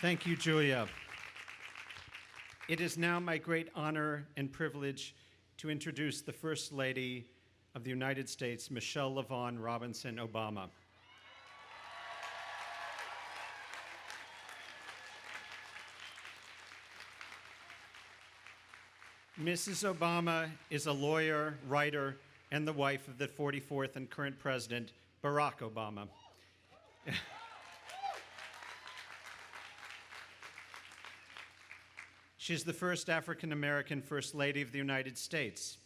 Thank you, Julia. It is now my great honor and privilege to introduce the First Lady of the United States, Michelle LaVaughn Robinson Obama. Mrs. Obama is a lawyer, writer, and the wife of the 44th and current President, Barack Obama. She's the first African-American First Lady of the United States.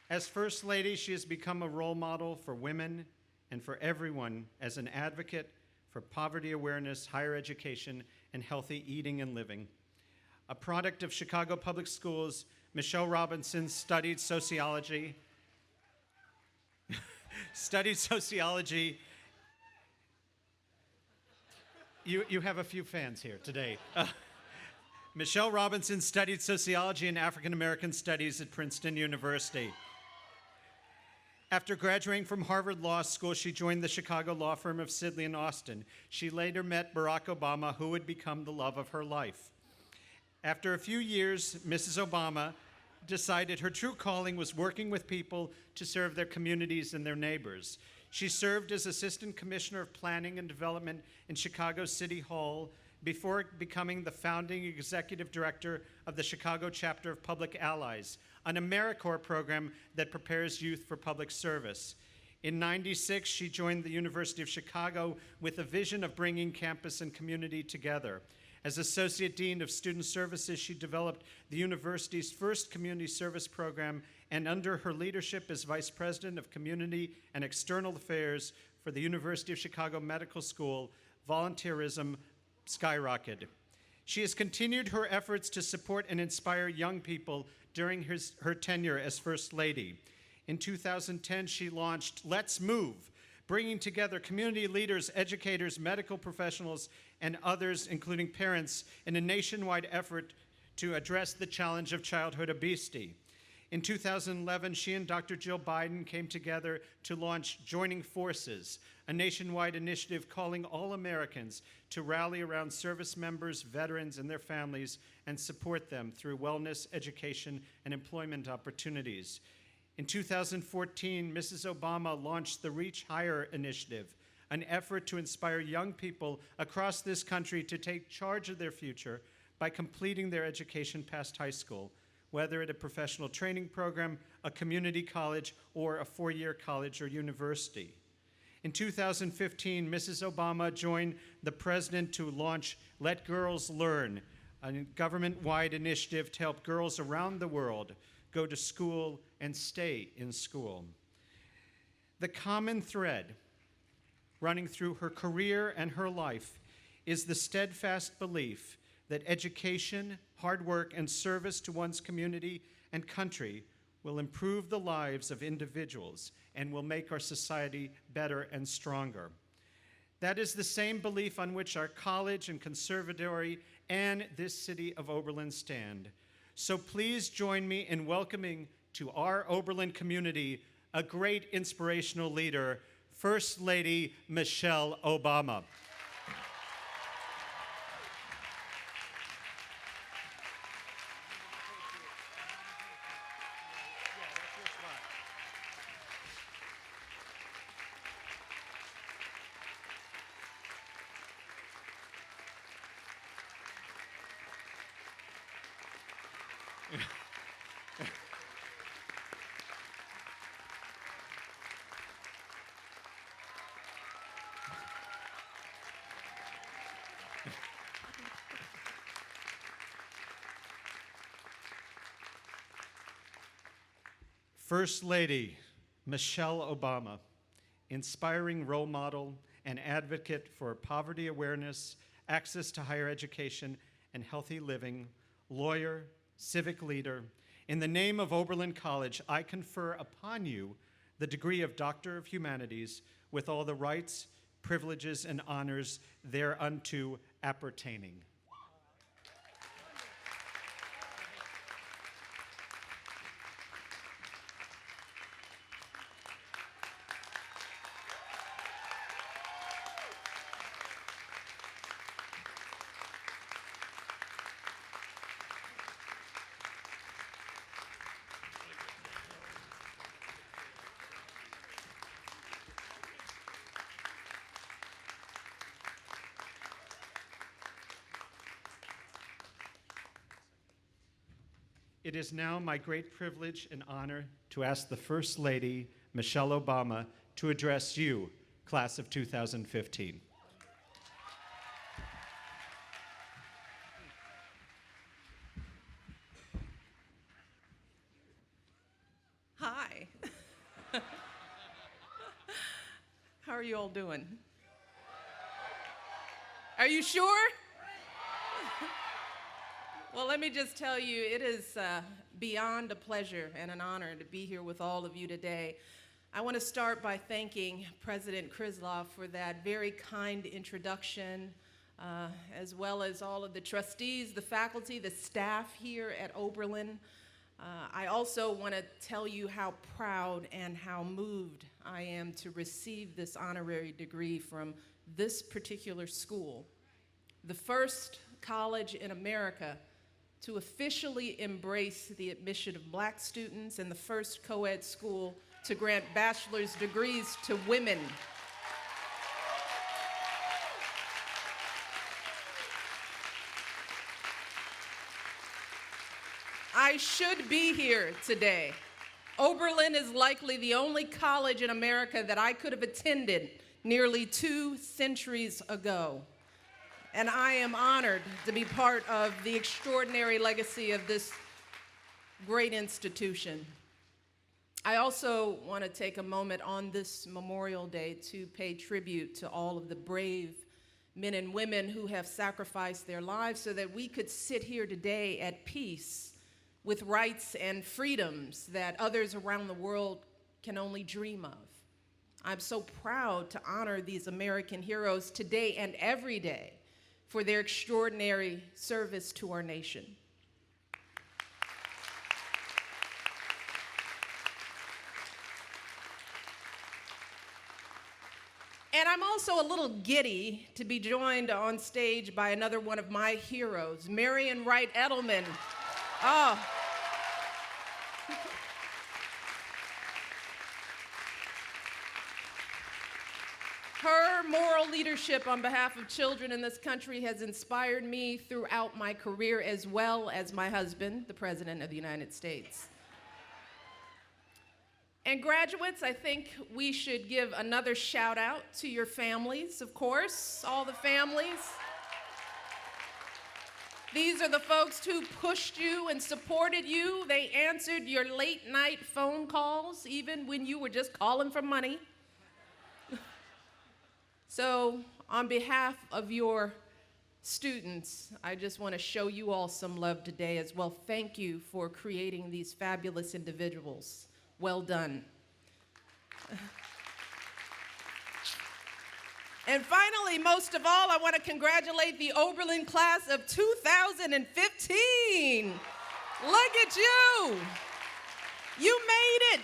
As First Lady, she has become a role model for women and for everyone as an advocate for poverty awareness, higher education, and healthy eating and living. A product of Chicago Public Schools, Michelle Robinson studied sociology. You have a few fans here today. Michelle Robinson studied sociology and African American studies at Princeton University. After graduating from Harvard Law School, she joined the Chicago law firm of Sidley and Austin. She later met Barack Obama, who would become the love of her life. After a few years, Mrs. Obama decided her true calling was working with people to serve their communities and their neighbors. She served as Assistant Commissioner of Planning and Development in Chicago City Hall before becoming the founding Executive Director of the Chicago Chapter of Public Allies, an AmeriCorps program that prepares youth for public service. In '96, she joined the University of Chicago with a vision of bringing campus and community together. As Associate Dean of Student Services, she developed the university's first community service program, and under her leadership as Vice President of Community and External Affairs for the University of Chicago Medical School, volunteerism skyrocketed. She has continued her efforts to support and inspire young people during her tenure as First Lady. In 2010, she launched Let's Move, bringing together community leaders, educators, medical professionals, and others, including parents, in a nationwide effort to address the challenge of childhood obesity. In 2011, she and Dr. Jill Biden came together to launch Joining Forces, a nationwide initiative calling all Americans to rally around service members, veterans, and their families and support them through wellness, education, and employment opportunities. In 2014, Mrs. Obama launched the Reach Higher initiative, an effort to inspire young people across this country to take charge of their future by completing their education past high school, whether at a professional training program, a community college, or a four-year college or university. In 2015, Mrs. Obama joined the president to launch Let Girls Learn, a government-wide initiative to help girls around the world go to school and stay in school. The common thread running through her career and her life is the steadfast belief that education, hard work, and service to one's community and country will improve the lives of individuals and will make our society better and stronger. That is the same belief on which our college and conservatory and this city of Oberlin stand. So please join me in welcoming to our Oberlin community a great inspirational leader, First Lady Michelle Obama. First Lady Michelle Obama, inspiring role model and advocate for poverty awareness, access to higher education, and healthy living, lawyer, civic leader. In the name of Oberlin College, I confer upon you the degree of Doctor of Humanities with all the rights, privileges, and honors thereunto appertaining. it is now my great privilege and honor to ask the First Lady, Michelle Obama, to address you, class of 2015. Hi. How are you all doing? Are you sure? Well, let me just tell you, it is beyond a pleasure and an honor to be here with all of you today. I want to start by thanking President Krislov for that very kind introduction, as well as all of the trustees, the faculty, the staff here at Oberlin. I also want to tell you how proud and how moved I am to receive this honorary degree from this particular school, the first college in America to officially embrace the admission of Black students and the first co-ed school to grant bachelor's degrees to women. I should be here today. Oberlin is likely the only college in America that I could have attended nearly 2 centuries ago. And I am honored to be part of the extraordinary legacy of this great institution. I also want to take a moment on this Memorial Day to pay tribute to all of the brave men and women who have sacrificed their lives so that we could sit here today at peace with rights and freedoms that others around the world can only dream of. I'm so proud to honor these American heroes today and every day for their extraordinary service to our nation. And I'm also a little giddy to be joined on stage by another one of my heroes, Marian Wright Edelman. Oh. Her moral leadership on behalf of children in this country has inspired me throughout my career, as well as my husband, the President of the United States. And graduates, I think we should give another shout out to your families, of course, all the families. These are the folks who pushed you and supported you. They answered your late night phone calls, even when you were just calling for money. So, on behalf of your students, I just want to show you all some love today as well. Thank you for creating these fabulous individuals. Well done. And finally, most of all, I want to congratulate the Oberlin class of 2015. Look at you. You made it.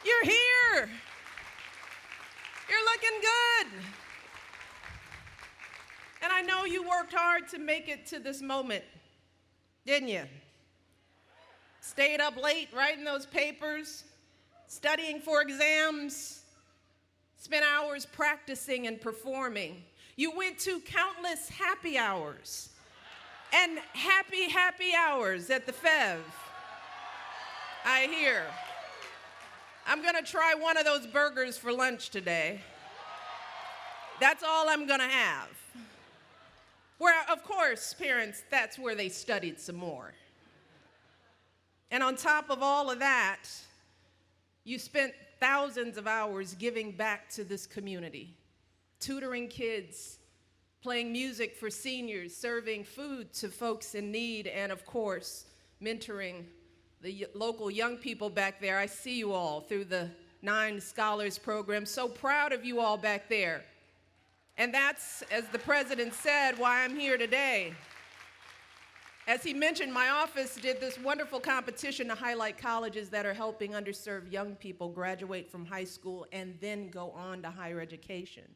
You're here. You're looking good. And I know you worked hard to make it to this moment, didn't you? Stayed up late writing those papers, studying for exams, spent hours practicing and performing. You went to countless happy hours and happy hours at the FEV. I hear. I'm gonna try one of those burgers for lunch today. That's all I'm gonna have. Where, of course, parents, that's where they studied some more. And on top of all of that, you spent thousands of hours giving back to this community, tutoring kids, playing music for seniors, serving food to folks in need, and of course, mentoring the local young people back there. I see you all through the 9 Scholars Program. So proud of you all back there. And that's, as the president said, why I'm here today. As he mentioned, my office did this wonderful competition to highlight colleges that are helping underserved young people graduate from high school and then go on to higher education.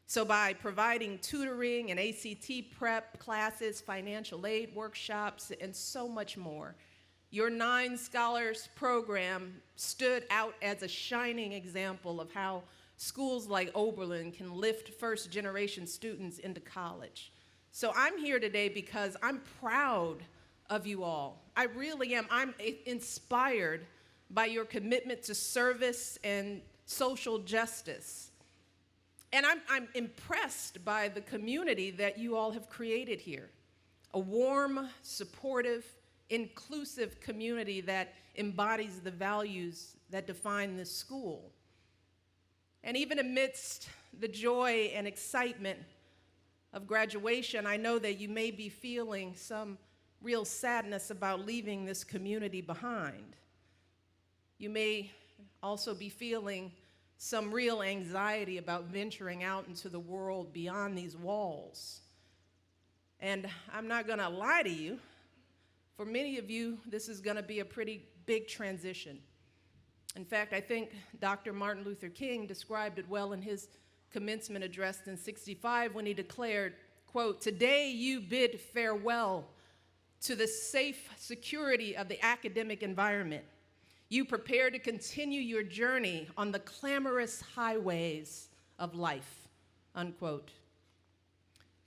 So by providing tutoring and ACT prep classes, financial aid workshops, and so much more, your 9 Scholars Program stood out as a shining example of how schools like Oberlin can lift first-generation students into college. So I'm here today because I'm proud of you all. I really am. I'm inspired by your commitment to service and social justice. And I'm impressed by the community that you all have created here. A warm, supportive, inclusive community that embodies the values that define this school. And even amidst the joy and excitement of graduation, I know that you may be feeling some real sadness about leaving this community behind. You may also be feeling some real anxiety about venturing out into the world beyond these walls. And I'm not gonna lie to you, for many of you, this is gonna be a pretty big transition. In fact, I think Dr. Martin Luther King described it well in his commencement address in '65 when he declared, quote, "Today you bid farewell to the safe security of the academic environment. You prepare to continue your journey on the clamorous highways of life," unquote.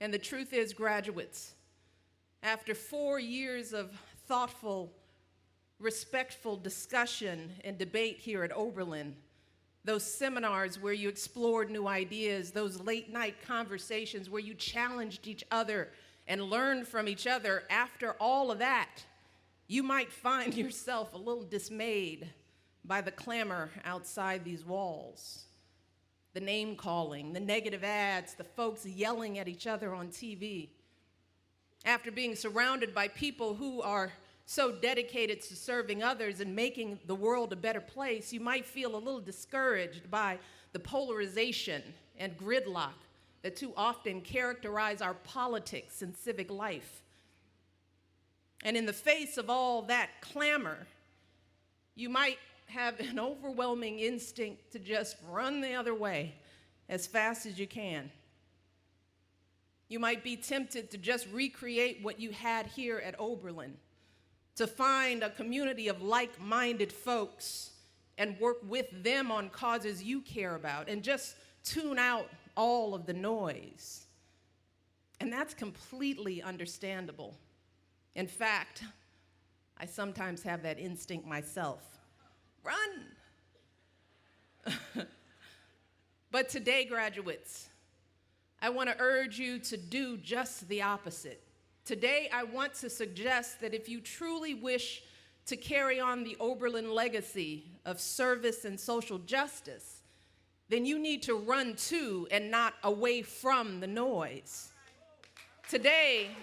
And the truth is, graduates, after 4 years of thoughtful, respectful discussion and debate here at Oberlin, those seminars where you explored new ideas, those late night conversations where you challenged each other and learned from each other, after all of that, you might find yourself a little dismayed by the clamor outside these walls. The name calling, the negative ads, the folks yelling at each other on TV. After being surrounded by people who are so dedicated to serving others and making the world a better place, you might feel a little discouraged by the polarization and gridlock that too often characterize our politics and civic life. And in the face of all that clamor, you might have an overwhelming instinct to just run the other way as fast as you can. You might be tempted to just recreate what you had here at Oberlin, to find a community of like-minded folks and work with them on causes you care about and just tune out all of the noise. And that's completely understandable. In fact, I sometimes have that instinct myself. Run! But today, graduates, I want to urge you to do just the opposite. Today, I want to suggest that if you truly wish to carry on the Oberlin legacy of service and social justice, then you need to run to and not away from the noise. Today,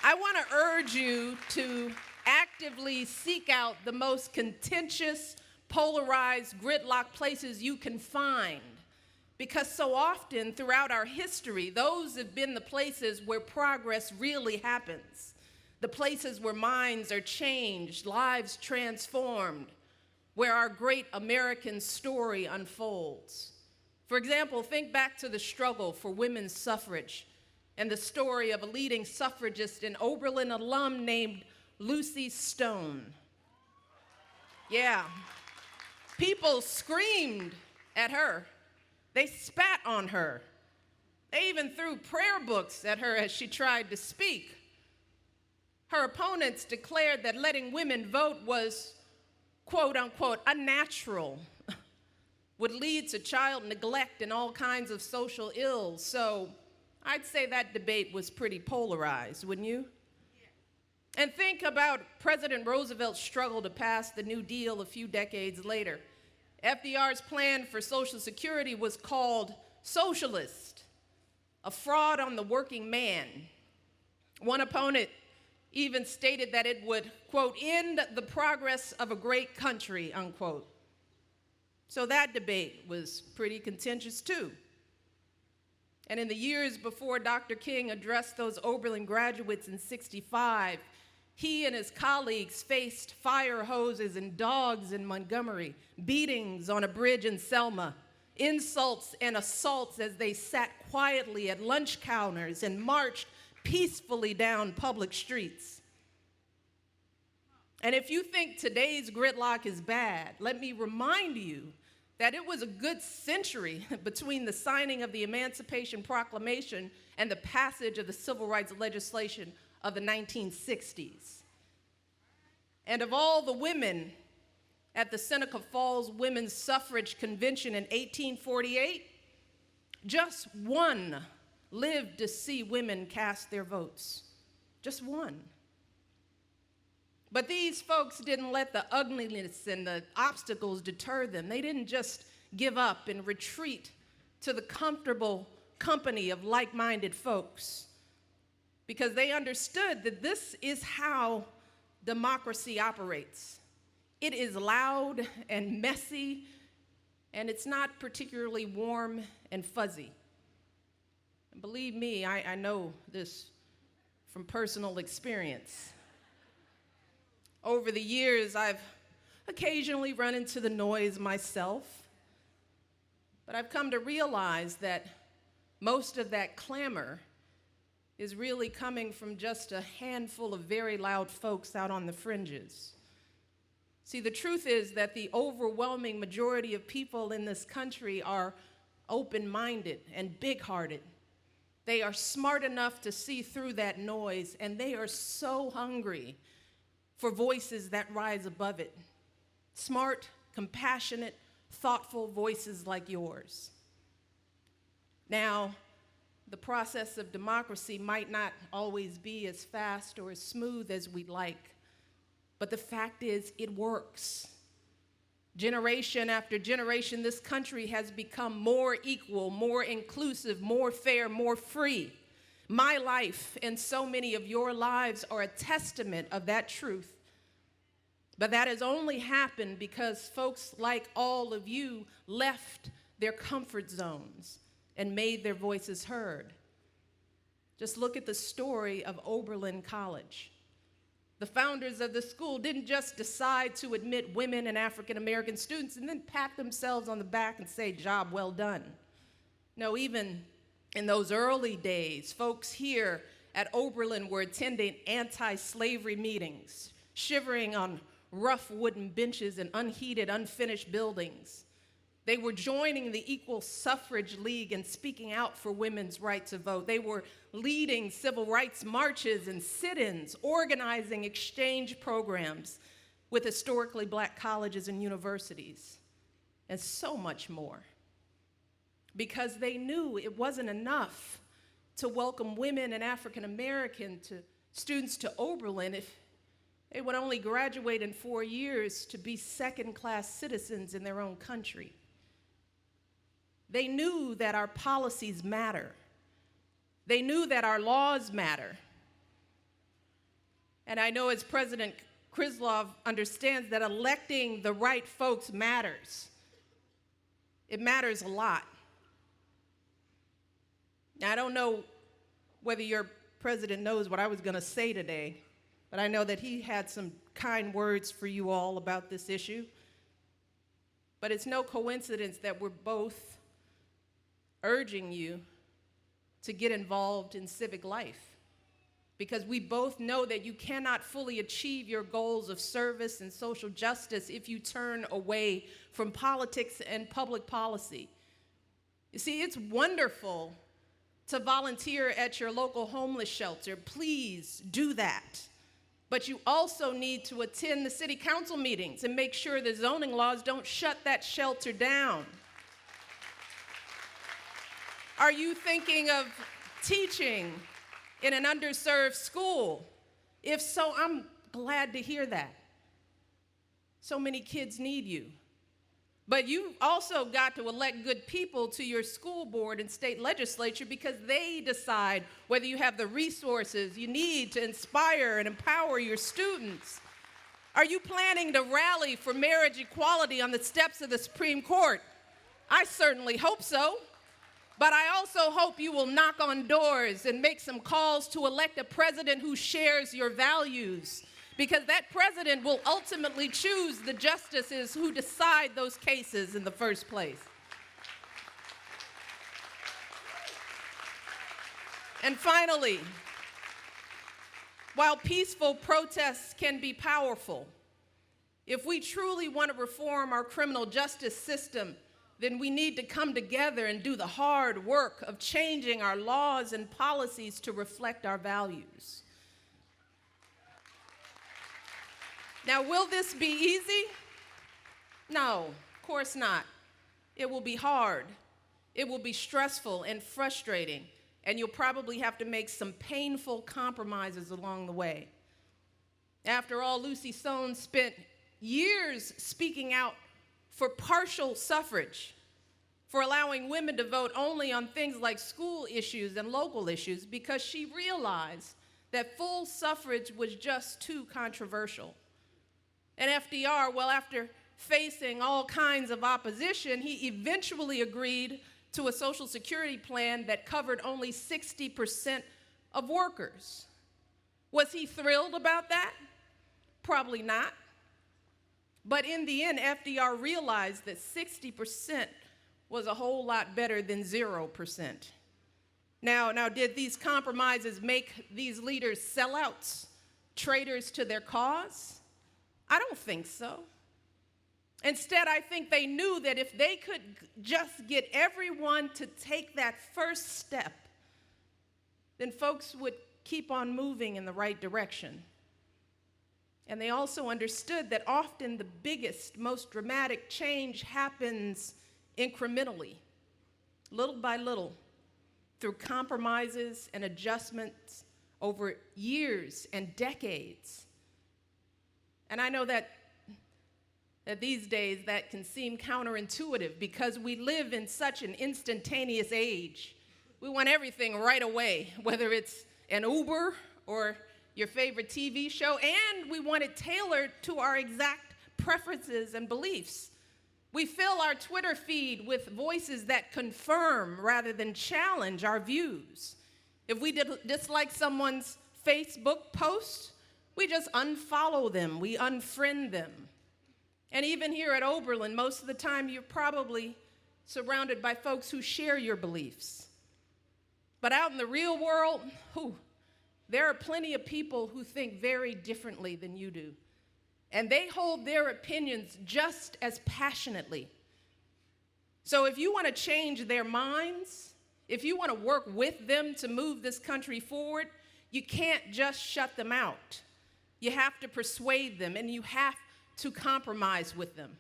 I want to urge you to actively seek out the most contentious, polarized, gridlock places you can find. Because so often throughout our history, those have been the places where progress really happens. The places where minds are changed, lives transformed, where our great American story unfolds. For example, think back to the struggle for women's suffrage and the story of a leading suffragist and Oberlin alum named Lucy Stone. Yeah, people screamed at her. They spat on her. They even threw prayer books at her as she tried to speak. Her opponents declared that letting women vote was, quote unquote, unnatural, would lead to child neglect and all kinds of social ills. So I'd say that debate was pretty polarized, wouldn't you? Yeah. And think about President Roosevelt's struggle to pass the New Deal a few decades later. FDR's plan for Social Security was called socialist, a fraud on the working man. One opponent even stated that it would, quote, end the progress of a great country, unquote. So that debate was pretty contentious too. And in the years before Dr. King addressed those Oberlin graduates in '65, he and his colleagues faced fire hoses and dogs in Montgomery, beatings on a bridge in Selma, insults and assaults as they sat quietly at lunch counters and marched peacefully down public streets. And if you think today's gridlock is bad, let me remind you that it was a good century between the signing of the Emancipation Proclamation and the passage of the civil rights legislation of the 1960s. And of all the women at the Seneca Falls Women's Suffrage Convention in 1848, just one lived to see women cast their votes. Just one. But these folks didn't let the ugliness and the obstacles deter them. They didn't just give up and retreat to the comfortable company of like-minded folks, because they understood that this is how democracy operates. It is loud and messy, and it's not particularly warm and fuzzy. And believe me, I know this from personal experience. Over the years, I've occasionally run into the noise myself, but I've come to realize that most of that clamor is really coming from just a handful of very loud folks out on the fringes. See, the truth is that the overwhelming majority of people in this country are open-minded and big-hearted. They are smart enough to see through that noise, and they are so hungry for voices that rise above it. Smart, compassionate, thoughtful voices like yours. Now, the process of democracy might not always be as fast or as smooth as we'd like, but the fact is, it works. Generation after generation, this country has become more equal, more inclusive, more fair, more free. My life and so many of your lives are a testament of that truth. But that has only happened because folks like all of you left their comfort zones and made their voices heard. Just look at the story of Oberlin College. The founders of the school didn't just decide to admit women and African American students and then pat themselves on the back and say, job well done. No, even in those early days, folks here at Oberlin were attending anti-slavery meetings, shivering on rough wooden benches in unheated, unfinished buildings. They were joining the Equal Suffrage League and speaking out for women's right to vote. They were leading civil rights marches and sit-ins, organizing exchange programs with historically black colleges and universities, and so much more. Because they knew it wasn't enough to welcome women and African American students to Oberlin if they would only graduate in 4 years to be second-class citizens in their own country. They knew that our policies matter. They knew that our laws matter. And I know as President Krislov understands that electing the right folks matters. It matters a lot. Now, I don't know whether your president knows what I was going to say today, but I know that he had some kind words for you all about this issue. But it's no coincidence that we're both urging you to get involved in civic life, because we both know that you cannot fully achieve your goals of service and social justice if you turn away from politics and public policy. You see, it's wonderful to volunteer at your local homeless shelter. Please do that. But you also need to attend the city council meetings and make sure the zoning laws don't shut that shelter down. Are you thinking of teaching in an underserved school? If so, I'm glad to hear that. So many kids need you. But you've also got to elect good people to your school board and state legislature, because they decide whether you have the resources you need to inspire and empower your students. Are you planning to rally for marriage equality on the steps of the Supreme Court? I certainly hope so. But I also hope you will knock on doors and make some calls to elect a president who shares your values, because that president will ultimately choose the justices who decide those cases in the first place. And finally, while peaceful protests can be powerful, if we truly want to reform our criminal justice system, then we need to come together and do the hard work of changing our laws and policies to reflect our values. Now, will this be easy? No, of course not. It will be hard. It will be stressful and frustrating, and you'll probably have to make some painful compromises along the way. After all, Lucy Stone spent years speaking out for partial suffrage, for allowing women to vote only on things like school issues and local issues, because she realized that full suffrage was just too controversial. And FDR, well, after facing all kinds of opposition, he eventually agreed to a Social Security plan that covered only 60% of workers. Was he thrilled about that? Probably not. But in the end, FDR realized that 60% was a whole lot better than 0%. Now, did these compromises make these leaders sellouts, traitors to their cause? I don't think so. Instead, I think they knew that if they could just get everyone to take that first step, then folks would keep on moving in the right direction. And they also understood that often the biggest, most dramatic change happens incrementally, little by little, through compromises and adjustments over years and decades. And I know that these days that can seem counterintuitive because we live in such an instantaneous age. We want everything right away, whether it's an Uber or your favorite TV show, and we want it tailored to our exact preferences and beliefs. We fill our Twitter feed with voices that confirm rather than challenge our views. If we dislike someone's Facebook post, we just unfollow them, we unfriend them. And even here at Oberlin, most of the time you're probably surrounded by folks who share your beliefs. But out in the real world, there are plenty of people who think very differently than you do. And they hold their opinions just as passionately. So if you want to change their minds, if you want to work with them to move this country forward, you can't just shut them out. You have to persuade them, and you have to compromise with them.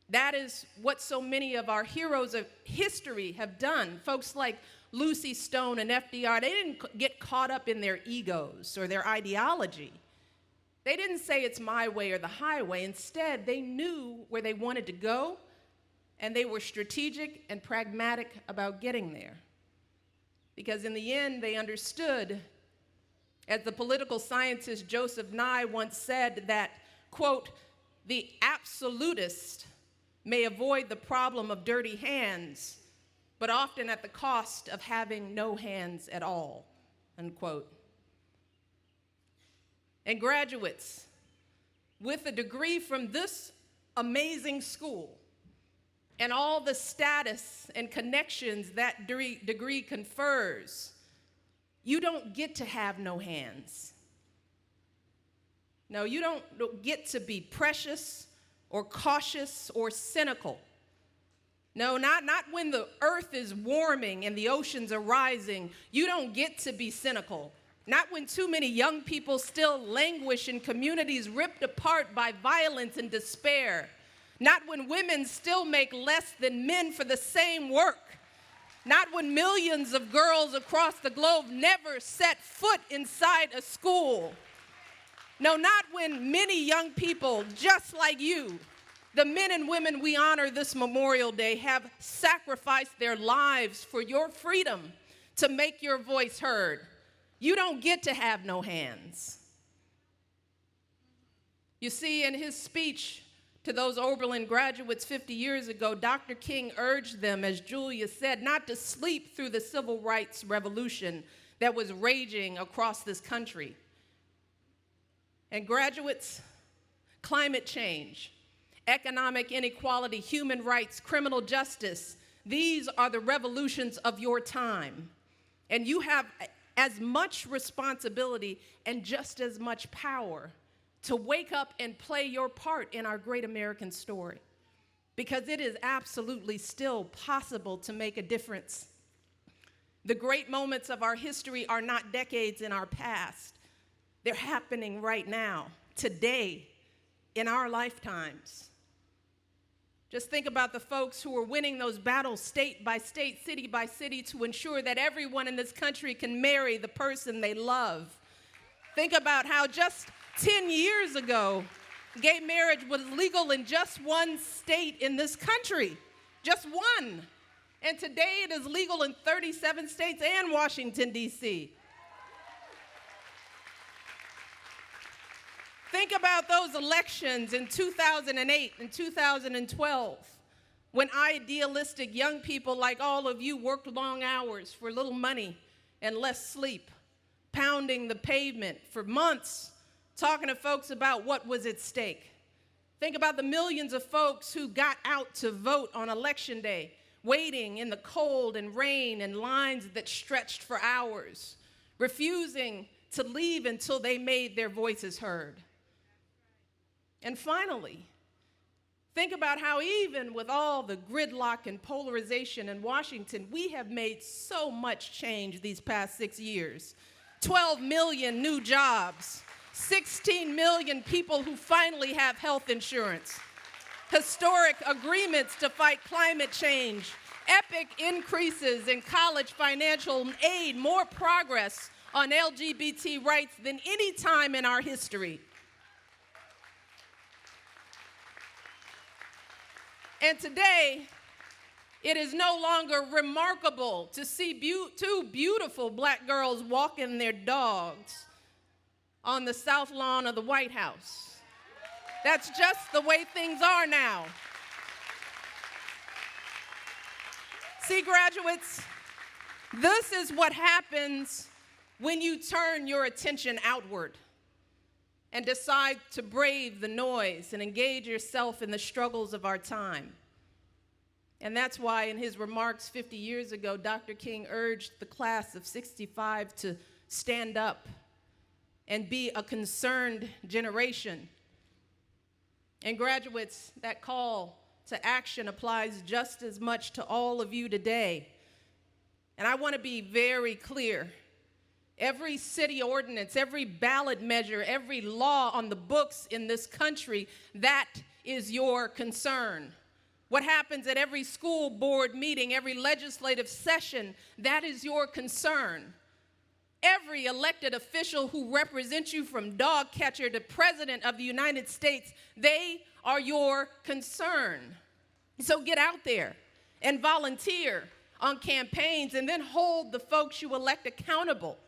That is what so many of our heroes of history have done. Folks like Lucy Stone and FDR, they didn't get caught up in their egos or their ideology. They didn't say it's my way or the highway. Instead, they knew where they wanted to go, and they were strategic and pragmatic about getting there. Because in the end, they understood, as the political scientist Joseph Nye once said, that, quote, the absolutist may avoid the problem of dirty hands, but often at the cost of having no hands at all, unquote. And graduates, with a degree from this amazing school and all the status and connections that degree confers, you don't get to have no hands. No, you don't get to be precious or cautious or cynical. No, not when the earth is warming and the oceans are rising. You don't get to be cynical. Not when too many young people still languish in communities ripped apart by violence and despair. Not when women still make less than men for the same work. Not when millions of girls across the globe never set foot inside a school. No, not when many young people just like you, the men and women we honor this Memorial Day, have sacrificed their lives for your freedom to make your voice heard. You don't get to have no hands. You see, in his speech to those Oberlin graduates 50 years ago, Dr. King urged them, as Julia said, not to sleep through the civil rights revolution that was raging across this country. And graduates, climate change, economic inequality, human rights, criminal justice, these are the revolutions of your time. And you have as much responsibility and just as much power to wake up and play your part in our great American story, because it is absolutely still possible to make a difference. The great moments of our history are not decades in our past. They're happening right now, today, in our lifetimes. Just think about the folks who are winning those battles state by state, city by city, to ensure that everyone in this country can marry the person they love. Think about how just 10 years ago, gay marriage was legal in just one state in this country, just one. And today it is legal in 37 states and Washington, D.C. Think about those elections in 2008 and 2012, when idealistic young people like all of you worked long hours for little money and less sleep, pounding the pavement for months, talking to folks about what was at stake. Think about the millions of folks who got out to vote on Election Day, waiting in the cold and rain and lines that stretched for hours, refusing to leave until they made their voices heard. And finally, think about how even with all the gridlock and polarization in Washington, we have made so much change these past 6 years. 12 million new jobs, 16 million people who finally have health insurance, historic agreements to fight climate change, epic increases in college financial aid, more progress on LGBT rights than any time in our history. And today, it is no longer remarkable to see two beautiful black girls walking their dogs on the south lawn of the White House. That's just the way things are now. See, graduates, this is what happens when you turn your attention outward and decide to brave the noise and engage yourself in the struggles of our time. And that's why in his remarks 50 years ago, Dr. King urged the class of '65 to stand up and be a concerned generation. And graduates, that call to action applies just as much to all of you today. And I want to be very clear. Every city ordinance, every ballot measure, every law on the books in this country, that is your concern. What happens at every school board meeting, every legislative session, that is your concern. Every elected official who represents you from dog catcher to president of the United States, they are your concern. So get out there and volunteer on campaigns and then hold the folks you elect accountable.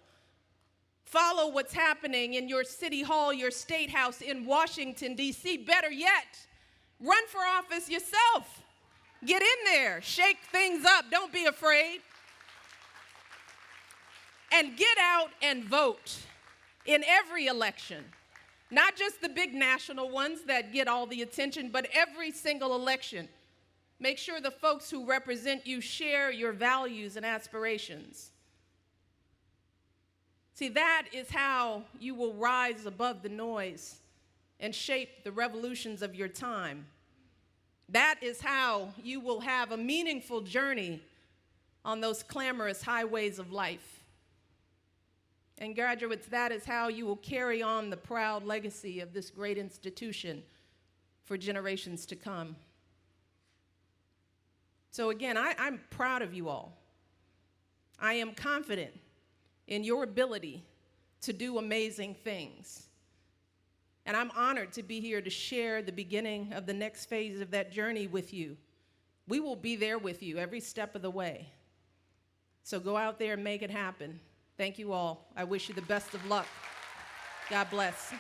Follow what's happening in your city hall, your state house in Washington, D.C. Better yet, run for office yourself. Get in there, shake things up, don't be afraid. And get out and vote in every election. Not just the big national ones that get all the attention, but every single election. Make sure the folks who represent you share your values and aspirations. See, that is how you will rise above the noise and shape the revolutions of your time. That is how you will have a meaningful journey on those clamorous highways of life. And graduates, that is how you will carry on the proud legacy of this great institution for generations to come. So again, I'm proud of you all. I am confident in your ability to do amazing things. And I'm honored to be here to share the beginning of the next phase of that journey with you. We will be there with you every step of the way. So go out there and make it happen. Thank you all. I wish you the best of luck. God bless.